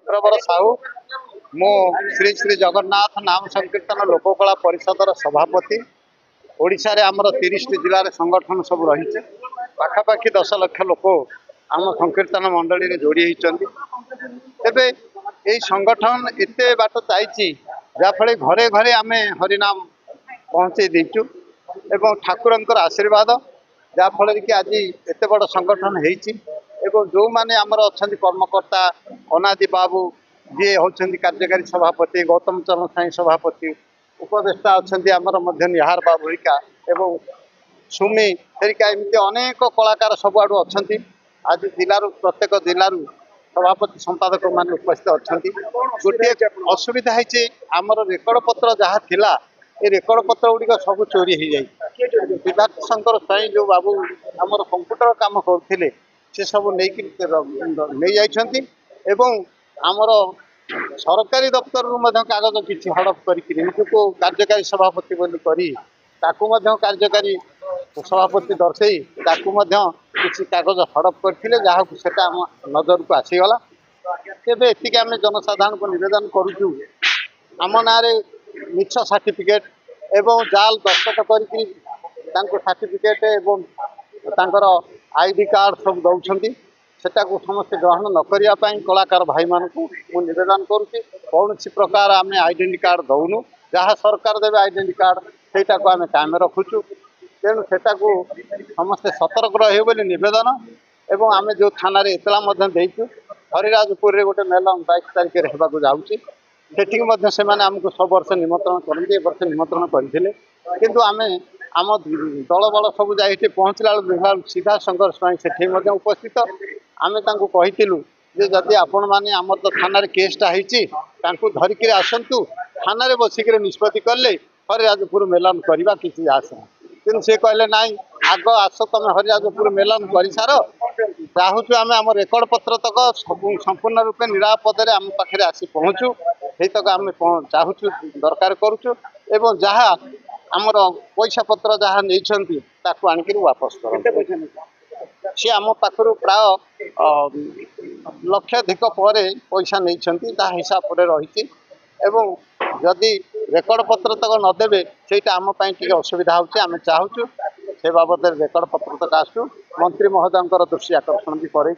प्रवर साहू मो श्री श्री जगन्नाथ नाम संकीर्तन लोककला परिषदर सभापति। ओडिशा रे आमर 30 जिले में संगठन सब रही पाखापाखि 10 लाख लोक आम संकीर्तन मंडली में जोड़ी होती। तेबे यही संगठन एत बाट जाइए जहाँफल घरे घरे आम हरिनाम पहुँचे देचु एवं ठाकुर आशीर्वाद जहाँफल कि आज एत बड़ संगठन हो जो मैंने आमर अच्छा कर्मकर्ता अनादि बाबू जी होती कार्यकारी सभापति गौतम चरण साई सभापति उपदेष्टा अच्छा आमर निहार बाबुरिका एवं सुमी हेरिका एमती अनेक कलाकार सबुआड़ अच्छा। आज जिलूर प्रत्येक जिलूर सभापति संपादक मान उपस्थित अच्छा। गोटे असुविधा है आमर रेकर्ड पत्र जहाँ थिला ये रेकर्ड पत्र गुड़िक सब चोरी हो जाए। विभात शंकर साई जो बाबू आमर कंप्यूटर काम करते से सब नहीं जाइछंती एवं आमर सरकारी दफ्तर कागज किसी हड़प को कार्यकारी सभापति बोली कार्यकारी सभापति दर्शई किसी कागज हड़प करते जहाँ सेटा आम नजर को आसीगला। तेरे एति आम जनसाधारण को निवेदन करुचु आम ना मिछ सर्टिफिकेट एवं जाल दस्तखत कर सर्टिफिकेट एवं तांकर आईडी कार्ड सब दौरान सेटा को समस्त ग्रहण न करने कलाकार भाई मान को निवेदन करुच्ची कौन प्रकार आम आइडेंटी कार्ड दौनु जहाँ सरकार देवे आइडेंटी कार्ड सेटा को आम कायम रखुचु। तेणु सेटा को समस्ते सतर्क रहे बोली निवेदन एवं आम जो थाना एतला देचु हरिराजपुर में गोटे मेलन 22 तारिख होगा जाऊँगी से आमको सब वर्ष निमंत्रण करते वर्ष निमंत्रण करते किंतु आम आम दल बल सब जाए पहुँचला देखा सीधा शंकर स्वाई से उपस्थित आम कहीलु जदि आपण मैंने आम तो थाना केसटा हो धरिकी आसतु थाना बसिक निष्पत्ति कले हरिराजपुर मेलन करवा किसी आस कि सी कहले ना आग आस तुम हरिराजपुर मेलन कर सार चाहूँ आम आम रेकर्ड पत्र तक संपूर्ण रूपे निरापद आम पाखे आसी पहुँचू ये तक आम चाहूँ दरकार करुचु एवं जहाँ आमर पैसा पत्र जहाँ नहीं आणिक वापस कर सी आम पाखर प्राय लक्षाधिक पर पैसा नहीं हिसाब से रही एवं जदि रेकर्ड पत्र तक नदेवे से आम असुविधा होमें चाहूँ से बाबद रेकर्ड पत्र तक आसू मंत्री महोदय दृष्टि आकर्षण भी करे।